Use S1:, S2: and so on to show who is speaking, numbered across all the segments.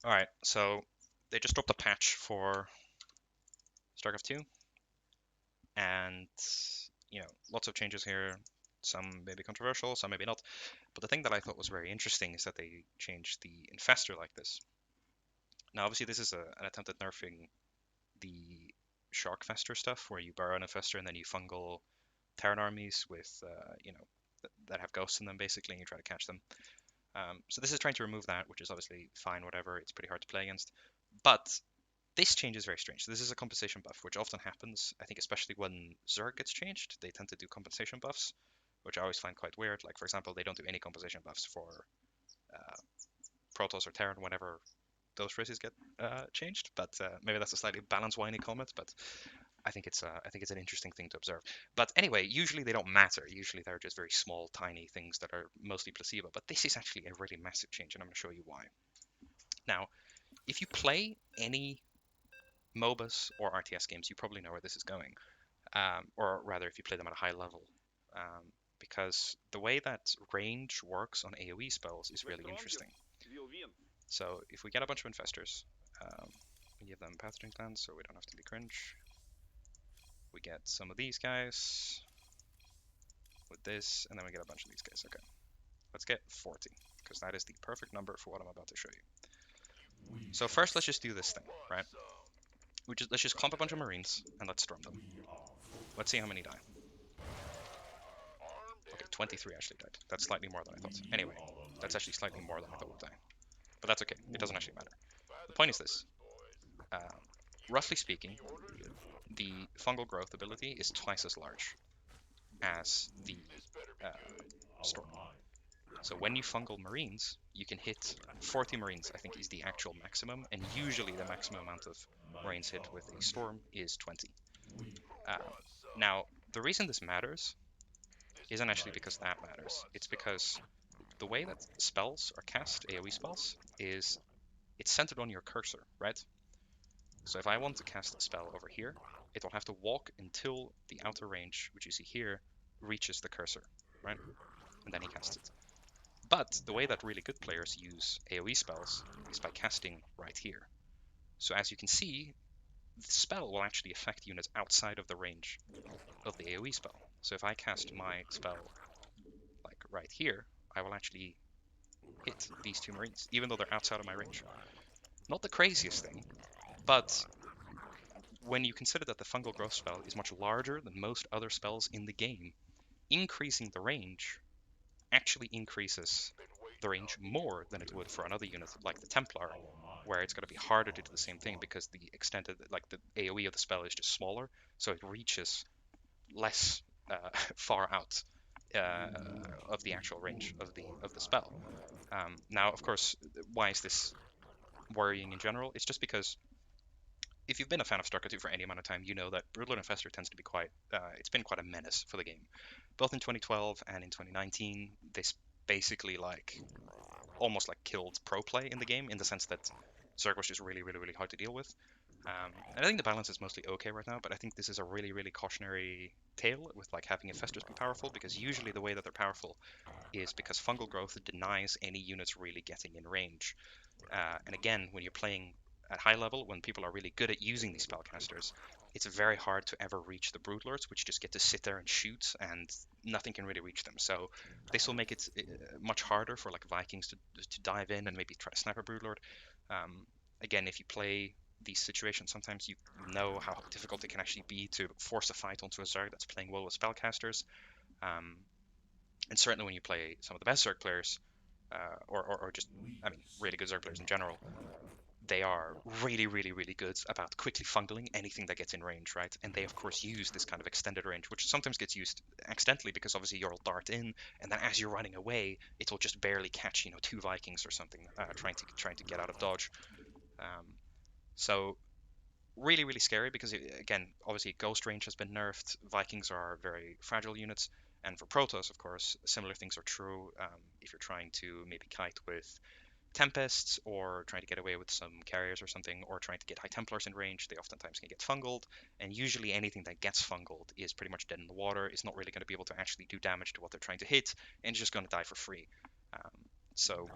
S1: Alright, so they just dropped a patch for StarCraft 2, and lots of changes here. Some may be controversial, some maybe not. But the thing that I thought was very interesting is that they changed the infestor like this. Now, obviously, this is an attempt at nerfing the shark fester stuff, where you burrow an infestor and then you fungal Terran armies with, that have ghosts in them basically, and you try to catch them. So this is trying to remove that, which is obviously fine, whatever. It's pretty hard to play against. But this change is very strange. So this is a compensation buff, which often happens, I think, especially when Zerg gets changed. They tend to do compensation buffs, which I always find quite weird. Like, for example, they don't do any compensation buffs for uh, Protoss or Terran whenever those races get changed. But maybe that's a slightly balance whiny comment, but I think it's an interesting thing to observe. But anyway, usually they don't matter. Usually they're just very small, tiny things that are mostly placebo. But this is actually a really massive change, and I'm going to show you why. Now, if you play any MOBAs or RTS games, you probably know where this is going. Or rather, if you play them at a high level. Because the way that range works on AoE spells is really interesting. So if we get a bunch of infestors, we give them pathogen glands so we don't have to be cringe. We get some of these guys with this, and then we get a bunch of these guys. Okay, let's get 40, because that is the perfect number for what I'm about to show you. So first, let's just do this thing, right? Let's just clump a bunch of Marines, and let's storm them. Let's see how many die. Okay, 23 actually died. That's slightly more than I thought. Anyway, that's actually slightly more than I thought would die. But that's okay. It doesn't actually matter. The point is this. Roughly speaking, the fungal growth ability is twice as large as the storm. So when you fungal Marines, you can hit 40 Marines, I think is the actual maximum, and usually the maximum amount of Marines hit with a storm is 20. Now, the reason this matters isn't actually because that matters. It's because the way that spells are cast, AoE spells, is it's centered on your cursor, right? So if I want to cast a spell over here, it will have to walk until the outer range, which you see here, reaches the cursor, right? And then he casts it. But the way that really good players use AoE spells is by casting right here. So as you can see, the spell will actually affect units outside of the range of the AoE spell. So if I cast my spell like right here, I will actually hit these two Marines, even though they're outside of my range. Not the craziest thing, but when you consider that the fungal growth spell is much larger than most other spells in the game, increasing the range actually increases the range more than it would for another unit like the Templar, where it's going to be harder to do the same thing because the extended, like the AoE of the spell is just smaller, so it reaches less far out of the actual range of the spell. Now, of course, why is this worrying in general? It's just because if you've been a fan of StarCraft 2 for any amount of time, you know that Broodlord Infestor tends to be it's been quite a menace for the game. Both in 2012 and in 2019, this basically almost killed pro play in the game, in the sense that Zerg was just really, really, really hard to deal with. And I think the balance is mostly okay right now, but I think this is a really, really cautionary tale with having infestors be powerful, because usually the way that they're powerful is because fungal growth denies any units really getting in range. And again, when you're playing at high level, when people are really good at using these spellcasters, it's very hard to ever reach the Broodlords, which just get to sit there and shoot, and nothing can really reach them. So this will make it much harder for Vikings to dive in and maybe try to snap a Broodlord. Again, if you play these situations, sometimes you know how difficult it can actually be to force a fight onto a Zerg that's playing well with spellcasters. And certainly when you play some of the best Zerg players, or just, really good Zerg players in general, they are really, really, really good about quickly fungaling anything that gets in range, right? And they, of course, use this kind of extended range, which sometimes gets used accidentally because obviously you'll dart in, and then as you're running away, it will just barely catch, two Vikings or something trying to get out of dodge. So really, really scary because, again, obviously Ghost range has been nerfed. Vikings are very fragile units. And for Protoss, of course, similar things are true. If you're trying to maybe kite with Tempests, or trying to get away with some carriers or something, or trying to get High Templars in range, they oftentimes can get fungaled, and usually anything that gets fungaled is pretty much dead in the water. It's not really going to be able to actually do damage to what they're trying to hit, and it's just going to die for free. So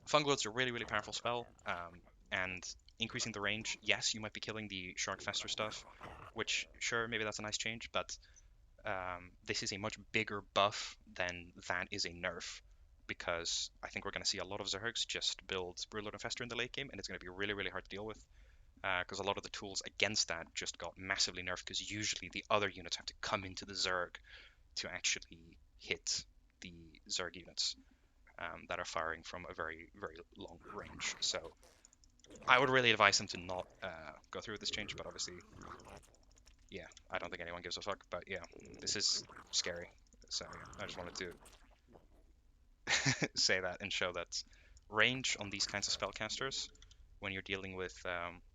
S1: Fungal's a really, really powerful spell, and increasing the range, yes, you might be killing the Shark Fester stuff, which, sure, maybe that's a nice change, but this is a much bigger buff than that is a nerf, because I think we're going to see a lot of Zergs just build Broodlord and Fester in the late game, and it's going to be really, really hard to deal with, because a lot of the tools against that just got massively nerfed, because usually the other units have to come into the Zerg to actually hit the Zerg units that are firing from a very, very long range. So I would really advise them to not go through with this change, but obviously, yeah, I don't think anyone gives a fuck. But yeah, this is scary. So yeah, I just wanted to say that and show that range on these kinds of spellcasters, when you're dealing with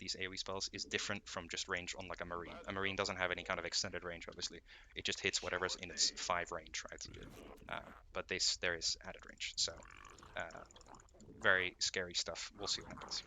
S1: these AoE spells, is different from just range on like a Marine. A Marine doesn't have any kind of extended range, obviously. It just hits whatever's in its 5 range, right? But there is added range. So very scary stuff. We'll see what happens.